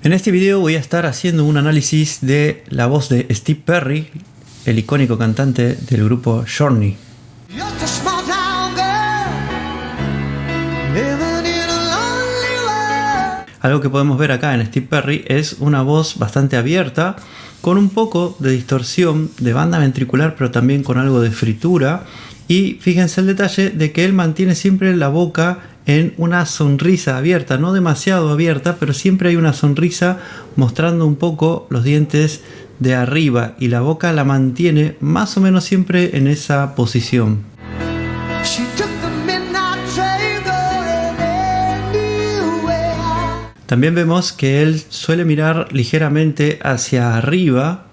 En este video voy a estar haciendo un análisis de la voz de Steve Perry, el icónico cantante del grupo Journey. Algo que podemos ver acá en Steve Perry es una voz bastante abierta, con un poco de distorsión de banda ventricular, pero también con algo de fritura. Y fíjense el detalle de que él mantiene siempre la boca en una sonrisa abierta, no demasiado abierta, pero siempre hay una sonrisa mostrando un poco los dientes de arriba, y la boca la mantiene más o menos siempre en esa posición. También vemos que él suele mirar ligeramente hacia arriba,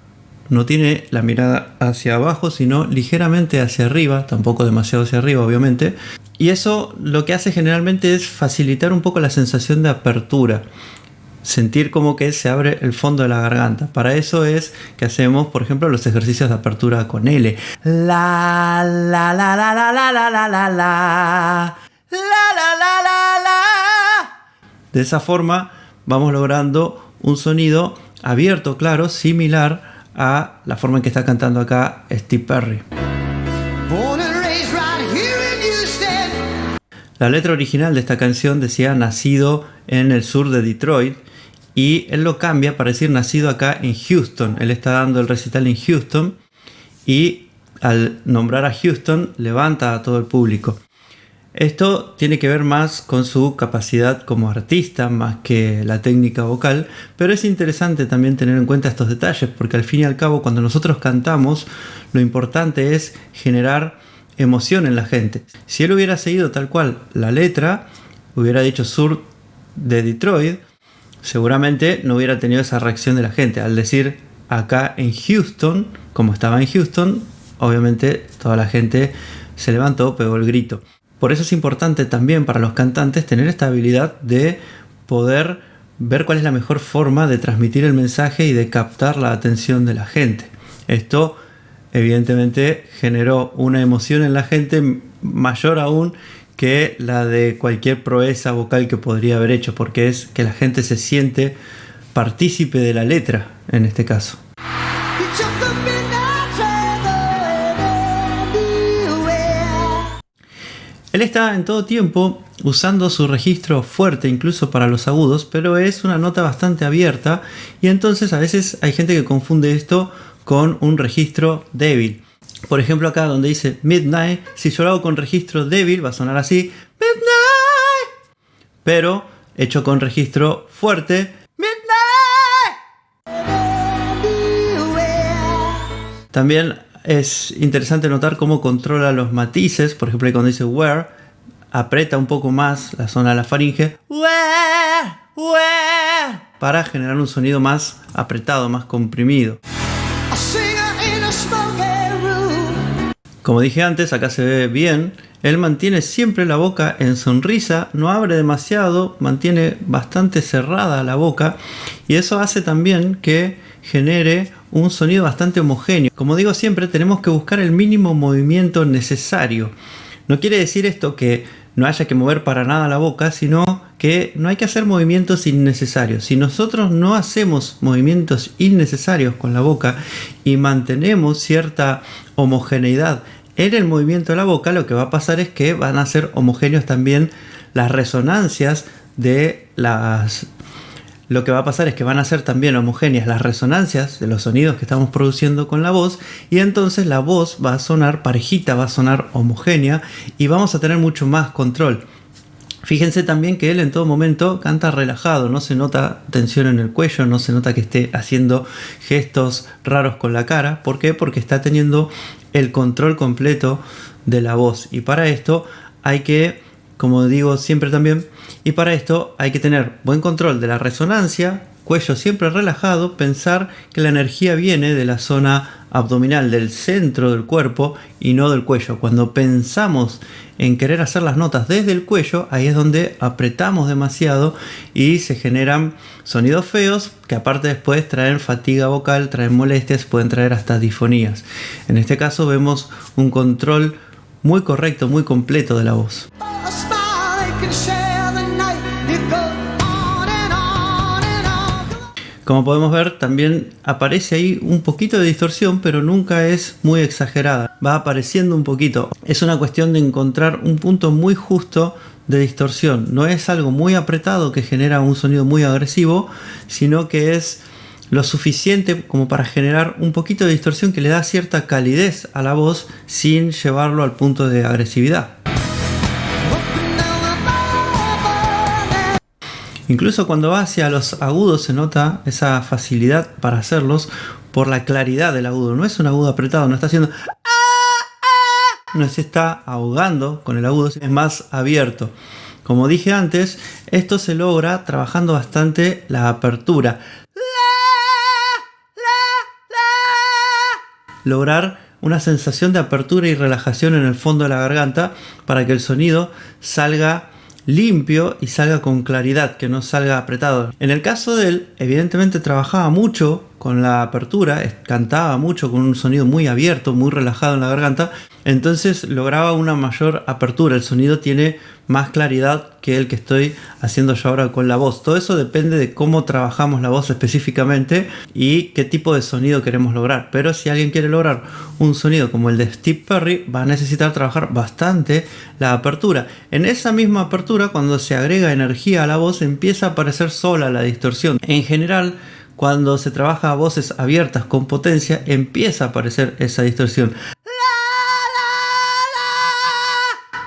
no tiene la mirada hacia abajo, sino ligeramente hacia arriba, tampoco demasiado hacia arriba obviamente. Y eso lo que hace generalmente es facilitar un poco la sensación de apertura, sentir como que se abre el fondo de la garganta. Para eso es que hacemos, por ejemplo, los ejercicios de apertura con L. La la la la la la la la la la la la la la. De esa forma vamos logrando un sonido abierto, claro, similar a la forma en que está cantando acá Steve Perry. La letra original de esta canción decía nacido en el sur de Detroit, y él lo cambia para decir nacido acá en Houston. Él está dando el recital en Houston y al nombrar a Houston levanta a todo el público. Esto tiene que ver más con su capacidad como artista más que la técnica vocal, pero es interesante también tener en cuenta estos detalles, porque al fin y al cabo cuando nosotros cantamos lo importante es generar emoción en la gente. Si él hubiera seguido tal cual la letra, hubiera dicho sur de Detroit, seguramente no hubiera tenido esa reacción de la gente. Al decir acá en Houston, como estaba en Houston, obviamente toda la gente se levantó, pegó el grito. Por eso es importante también para los cantantes tener esta habilidad de poder ver cuál es la mejor forma de transmitir el mensaje y de captar la atención de la gente. Esto evidentemente generó una emoción en la gente mayor aún que la de cualquier proeza vocal que podría haber hecho, porque es que la gente se siente partícipe de la letra en este caso. Él está en todo tiempo usando su registro fuerte, incluso para los agudos, pero es una nota bastante abierta, y entonces a veces hay gente que confunde esto con un registro débil. Por ejemplo acá donde dice Midnight, si yo lo hago con registro débil va a sonar así, Midnight, pero hecho con registro fuerte, Midnight. También es interesante notar cómo controla los matices. Por ejemplo, cuando dice where, aprieta un poco más la zona de la faringe, where, para generar un sonido más apretado, más comprimido. Como dije antes, acá se ve bien. Él mantiene siempre la boca en sonrisa, no abre demasiado, mantiene bastante cerrada la boca, y eso hace también que genere un sonido bastante homogéneo. Como digo siempre, tenemos que buscar el mínimo movimiento necesario. No quiere decir esto que no haya que mover para nada la boca, sino que no hay que hacer movimientos innecesarios. Si nosotros no hacemos movimientos innecesarios con la boca y mantenemos cierta homogeneidad en el movimiento de la boca, lo que va a pasar es que van a ser homogéneos también las resonancias de las... Lo que va a pasar es que van a ser también homogéneas las resonancias de los sonidos que estamos produciendo con la voz, y entonces la voz va a sonar parejita, va a sonar homogénea, y vamos a tener mucho más control. Fíjense también que él en todo momento canta relajado, no se nota tensión en el cuello, no se nota que esté haciendo gestos raros con la cara. ¿Por qué? Porque está teniendo el control completo de la voz, y para esto hay que, como digo siempre también, y para esto hay que tener buen control de la resonancia, cuello siempre relajado, pensar que la energía viene de la zona abdominal, del centro del cuerpo y no del cuello. Cuando pensamos en querer hacer las notas desde el cuello, ahí es donde apretamos demasiado y se generan sonidos feos que aparte después traen fatiga vocal, traen molestias, pueden traer hasta disfonías. En este caso vemos un control muy correcto, muy completo de la voz. Como podemos ver, también aparece ahí un poquito de distorsión, pero nunca es muy exagerada. Va apareciendo un poquito. Es una cuestión de encontrar un punto muy justo de distorsión. No es algo muy apretado que genera un sonido muy agresivo, sino que es lo suficiente como para generar un poquito de distorsión que le da cierta calidez a la voz sin llevarlo al punto de agresividad. Incluso cuando va hacia los agudos se nota esa facilidad para hacerlos por la claridad del agudo. No es un agudo apretado, no está haciendo... No se está ahogando con el agudo, es más abierto. Como dije antes, esto se logra trabajando bastante la apertura. Lograr una sensación de apertura y relajación en el fondo de la garganta para que el sonido salga limpio y salga con claridad, que no salga apretado. En el caso de él, evidentemente trabajaba mucho con la apertura, cantaba mucho con un sonido muy abierto, muy relajado en la garganta, entonces lograba una mayor apertura. El sonido tiene más claridad que el que estoy haciendo yo ahora con la voz. Todo eso depende de cómo trabajamos la voz específicamente y qué tipo de sonido queremos lograr. Pero si alguien quiere lograr un sonido como el de Steve Perry, va a necesitar trabajar bastante la apertura. En esa misma apertura, cuando se agrega energía a la voz, empieza a aparecer sola la distorsión. En general, cuando se trabaja voces abiertas con potencia, empieza a aparecer esa distorsión.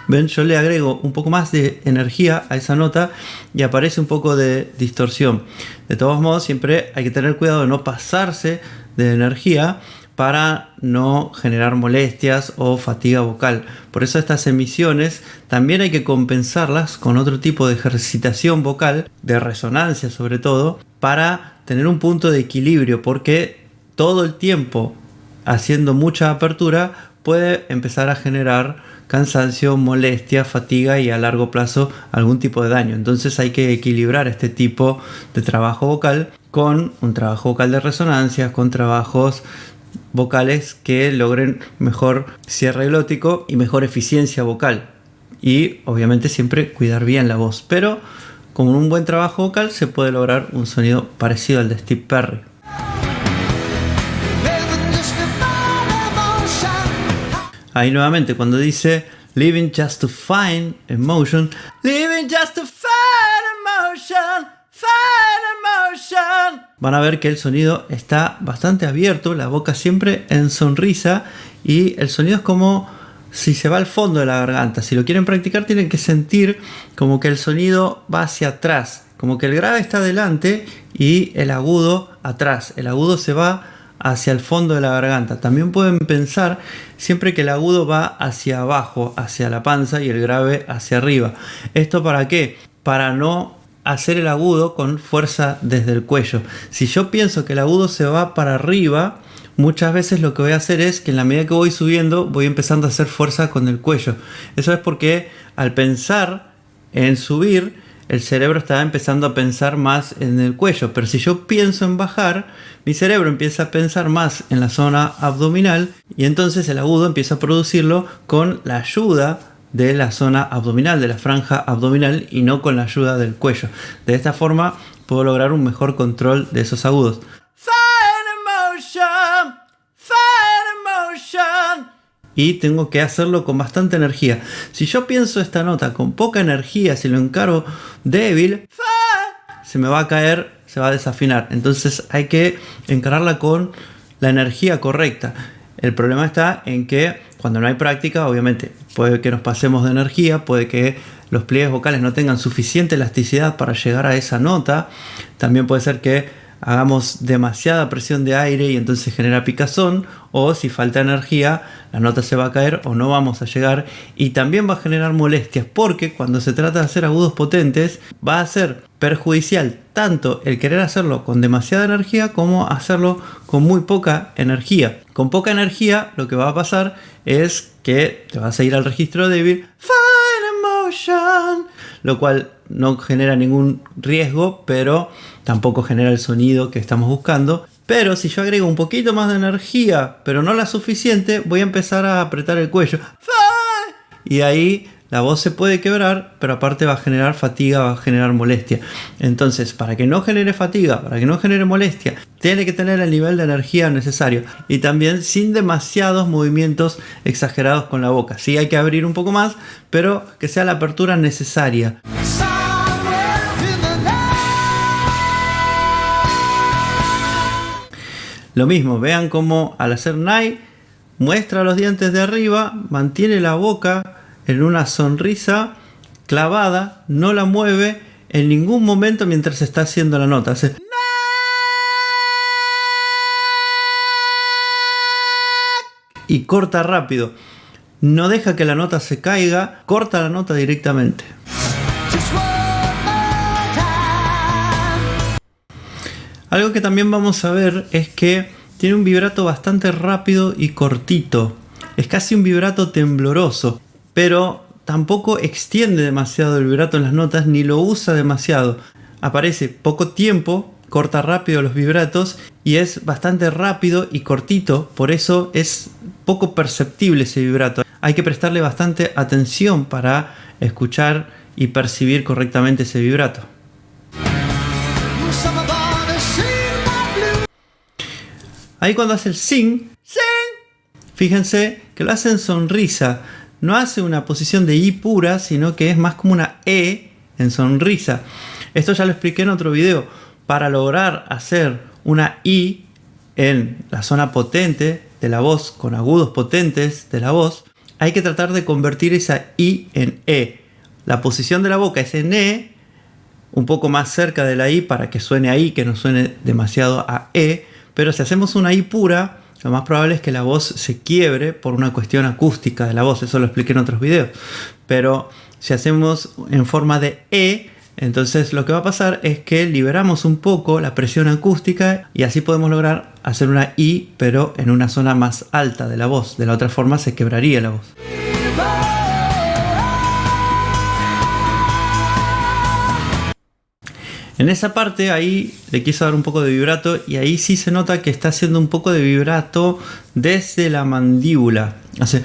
Ven, yo le agrego un poco más de energía a esa nota y aparece un poco de distorsión. De todos modos, siempre hay que tener cuidado de no pasarse de energía para no generar molestias o fatiga vocal. Por eso estas emisiones también hay que compensarlas con otro tipo de ejercitación vocal, de resonancia sobre todo, para tener un punto de equilibrio, porque todo el tiempo haciendo mucha apertura puede empezar a generar cansancio, molestia, fatiga y a largo plazo algún tipo de daño. Entonces hay que equilibrar este tipo de trabajo vocal con un trabajo vocal de resonancia, con trabajos vocales que logren mejor cierre glótico y mejor eficiencia vocal. Y obviamente siempre cuidar bien la voz. Pero con un buen trabajo vocal se puede lograr un sonido parecido al de Steve Perry. Ahí nuevamente cuando dice living just to find emotion, living just to find emotion, find emotion. Van a ver que el sonido está bastante abierto, la boca siempre en sonrisa y el sonido es como si se va al fondo de la garganta. Si lo quieren practicar tienen que sentir como que el sonido va hacia atrás, como que el grave está adelante y el agudo atrás. El agudo se va hacia el fondo de la garganta. También pueden pensar siempre que el agudo va hacia abajo, hacia la panza y el grave hacia arriba. ¿Esto para qué? Para no hacer el agudo con fuerza desde el cuello. Si yo pienso que el agudo se va para arriba, muchas veces lo que voy a hacer es que en la medida que voy subiendo voy empezando a hacer fuerza con el cuello. Eso es porque al pensar en subir, el cerebro está empezando a pensar más en el cuello. Pero si yo pienso en bajar, mi cerebro empieza a pensar más en la zona abdominal y entonces el agudo empieza a producirlo con la ayuda de la zona abdominal, de la franja abdominal y no con la ayuda del cuello. De esta forma puedo lograr un mejor control de esos agudos. Y tengo que hacerlo con bastante energía. Si yo pienso esta nota con poca energía, si lo encaro débil, se me va a caer, se va a desafinar. Entonces hay que encararla con la energía correcta. El problema está en que cuando no hay práctica, obviamente, puede que nos pasemos de energía, puede que los pliegues vocales no tengan suficiente elasticidad para llegar a esa nota. También puede ser que hagamos demasiada presión de aire y entonces genera picazón, o si falta energía la nota se va a caer o no vamos a llegar y también va a generar molestias, porque cuando se trata de hacer agudos potentes va a ser perjudicial tanto el querer hacerlo con demasiada energía como hacerlo con muy poca energía. Con poca energía lo que va a pasar es que te vas a ir al registro débil, fine emotion, lo cual no genera ningún riesgo, pero tampoco genera el sonido que estamos buscando. Pero si yo agrego un poquito más de energía, pero no la suficiente, voy a empezar a apretar el cuello. Y ahí la voz se puede quebrar, pero aparte va a generar fatiga, va a generar molestia. Entonces, para que no genere fatiga, para que no genere molestia, tiene que tener el nivel de energía necesario y también sin demasiados movimientos exagerados con la boca. Sí hay que abrir un poco más, pero que sea la apertura necesaria. Lo mismo, vean cómo al hacer nai muestra los dientes de arriba, mantiene la boca en una sonrisa clavada, no la mueve en ningún momento mientras está haciendo la nota. Hace y corta rápido. No deja que la nota se caiga, corta la nota directamente. Algo que también vamos a ver es que tiene un vibrato bastante rápido y cortito. Es casi un vibrato tembloroso, pero tampoco extiende demasiado el vibrato en las notas ni lo usa demasiado. Aparece poco tiempo, corta rápido los vibratos y es bastante rápido y cortito, por eso es poco perceptible ese vibrato. Hay que prestarle bastante atención para escuchar y percibir correctamente ese vibrato. Ahí cuando hace el sing, fíjense que lo hace en sonrisa. No hace una posición de I pura, sino que es más como una E en sonrisa. Esto ya lo expliqué en otro video. Para lograr hacer una I en la zona potente de la voz, con agudos potentes de la voz, hay que tratar de convertir esa I en E. La posición de la boca es en E, un poco más cerca de la I para que suene a I, que no suene demasiado a E. Pero si hacemos una I pura, lo más probable es que la voz se quiebre por una cuestión acústica de la voz. Eso lo expliqué en otros videos. Pero si hacemos en forma de E, entonces lo que va a pasar es que liberamos un poco la presión acústica y así podemos lograr hacer una I, pero en una zona más alta de la voz. De la otra forma se quebraría la voz. En esa parte ahí le quiso dar un poco de vibrato y ahí sí se nota que está haciendo un poco de vibrato desde la mandíbula. Hace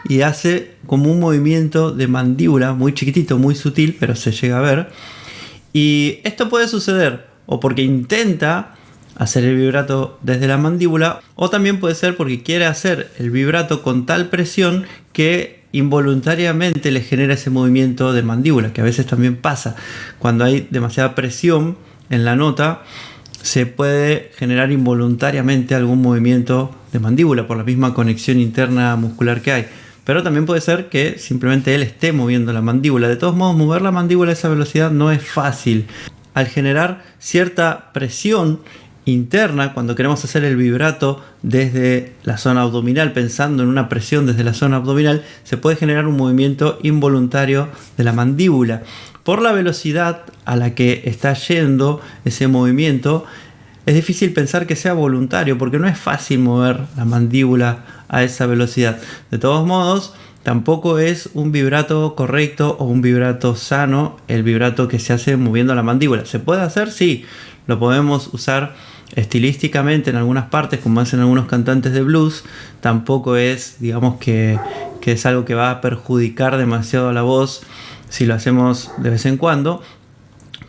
y hace como un movimiento de mandíbula muy chiquitito, muy sutil, pero se llega a ver. Y esto puede suceder o porque intenta hacer el vibrato desde la mandíbula, o también puede ser porque quiere hacer el vibrato con tal presión que involuntariamente le genera ese movimiento de mandíbula, que a veces también pasa. Cuando hay demasiada presión en la nota, se puede generar involuntariamente algún movimiento de mandíbula por la misma conexión interna muscular que hay. Pero también puede ser que simplemente él esté moviendo la mandíbula. De todos modos, mover la mandíbula a esa velocidad no es fácil. Al generar cierta presión interna, cuando queremos hacer el vibrato desde la zona abdominal, pensando en una presión desde la zona abdominal, se puede generar un movimiento involuntario de la mandíbula. Por la velocidad a la que está yendo ese movimiento, es difícil pensar que sea voluntario, porque no es fácil mover la mandíbula a esa velocidad. De todos modos, tampoco es un vibrato correcto o un vibrato sano el vibrato que se hace moviendo la mandíbula. ¿Se puede hacer? Sí, lo podemos usar estilísticamente en algunas partes, como hacen algunos cantantes de blues. Tampoco es, digamos, que es algo que va a perjudicar demasiado a la voz si lo hacemos de vez en cuando,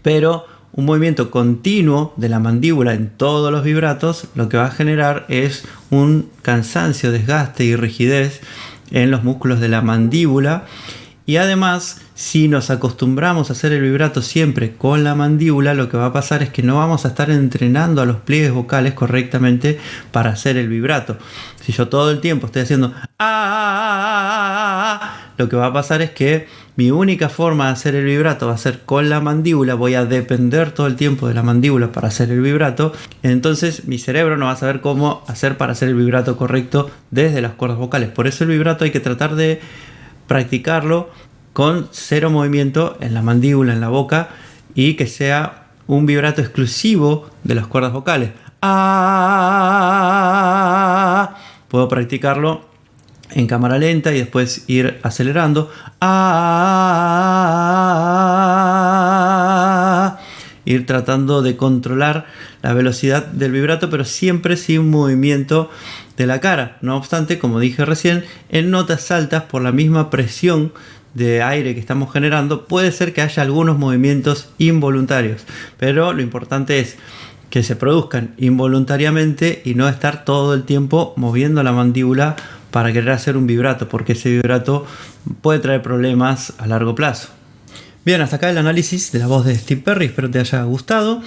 pero un movimiento continuo de la mandíbula en todos los vibratos lo que va a generar es un cansancio, desgaste y rigidez en los músculos de la mandíbula. Y además, si nos acostumbramos a hacer el vibrato siempre con la mandíbula, lo que va a pasar es que no vamos a estar entrenando a los pliegues vocales correctamente para hacer el vibrato. Si yo todo el tiempo estoy haciendo lo que va a pasar es que mi única forma de hacer el vibrato va a ser con la mandíbula. Voy a depender todo el tiempo de la mandíbula para hacer el vibrato. Entonces mi cerebro no va a saber cómo hacer para hacer el vibrato correcto desde las cuerdas vocales. Por eso el vibrato hay que tratar de practicarlo con cero movimiento en la mandíbula, en la boca, y que sea un vibrato exclusivo de las cuerdas vocales. Puedo practicarlo en cámara lenta y después ir acelerando. ir tratando de controlar la velocidad del vibrato, pero siempre sin movimiento de la cara. No obstante, como dije recién, en notas altas, por la misma presión de aire que estamos generando, puede ser que haya algunos movimientos involuntarios, pero lo importante es que se produzcan involuntariamente y no estar todo el tiempo moviendo la mandíbula para querer hacer un vibrato, porque ese vibrato puede traer problemas a largo plazo. Bien, hasta acá el análisis de la voz de Steve Perry, espero te haya gustado.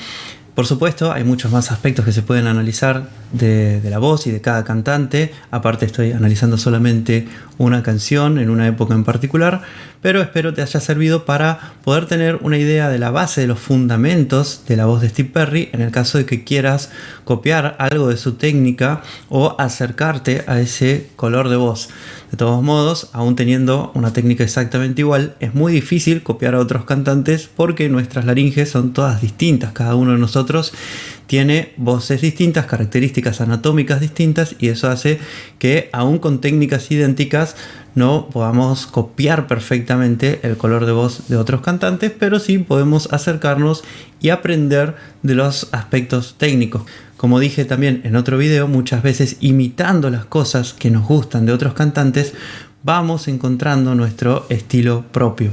Por supuesto, hay muchos más aspectos que se pueden analizar de la voz y de cada cantante. Aparte, estoy analizando solamente una canción en una época en particular, pero espero te haya servido para poder tener una idea de la base, de los fundamentos de la voz de Steve Perry, en el caso de que quieras copiar algo de su técnica o acercarte a ese color de voz. De todos modos, aún teniendo una técnica exactamente igual, es muy difícil copiar a otros cantantes porque nuestras laringes son todas distintas. Cada uno de nosotros tiene voces distintas, características anatómicas distintas, y eso hace que aún con técnicas idénticas no podamos copiar perfectamente el color de voz de otros cantantes, pero sí podemos acercarnos y aprender de los aspectos técnicos. Como dije también en otro video, muchas veces imitando las cosas que nos gustan de otros cantantes, vamos encontrando nuestro estilo propio.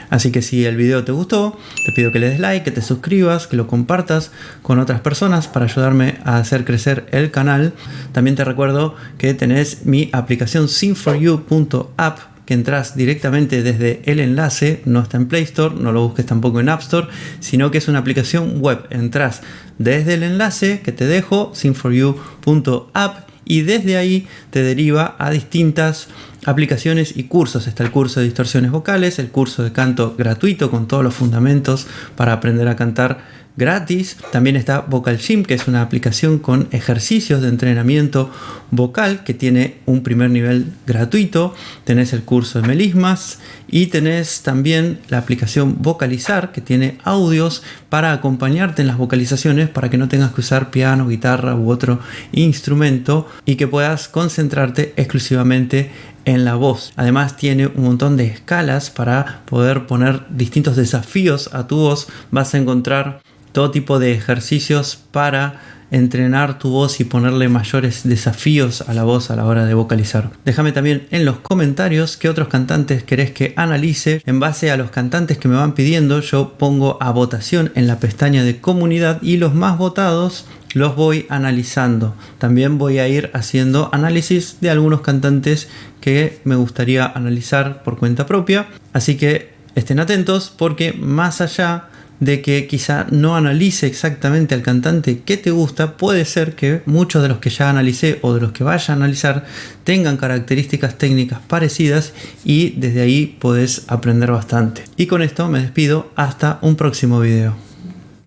Así que si el video te gustó, te pido que le des like, que te suscribas, que lo compartas con otras personas para ayudarme a hacer crecer el canal. También te recuerdo que tenés mi aplicación sing4u.app, que entras directamente desde el enlace, no está en Play Store, no lo busques tampoco en App Store, sino que es una aplicación web. Entras desde el enlace que te dejo, sing4u.app, y desde ahí te deriva a distintas aplicaciones y cursos. Está el curso de distorsiones vocales, el curso de canto gratuito con todos los fundamentos para aprender a cantar gratis. También está Vocal Gym, que es una aplicación con ejercicios de entrenamiento vocal que tiene un primer nivel gratuito. Tenés el curso de melismas y tenés también la aplicación Vocalizar, que tiene audios para acompañarte en las vocalizaciones, para que no tengas que usar piano, guitarra u otro instrumento y que puedas concentrarte exclusivamente en la voz. Además tiene un montón de escalas para poder poner distintos desafíos a tu voz. Vas a encontrar todo tipo de ejercicios para entrenar tu voz y ponerle mayores desafíos a la voz a la hora de vocalizar. Déjame también en los comentarios qué otros cantantes querés que analice. En base a los cantantes que me van pidiendo, yo pongo a votación en la pestaña de comunidad y los más votados los voy analizando. También voy a ir haciendo análisis de algunos cantantes que me gustaría analizar por cuenta propia. Así que estén atentos, porque más allá de que quizá no analice exactamente al cantante que te gusta, puede ser que muchos de los que ya analicé o de los que vaya a analizar tengan características técnicas parecidas, y desde ahí podés aprender bastante. Y con esto me despido, hasta un próximo video.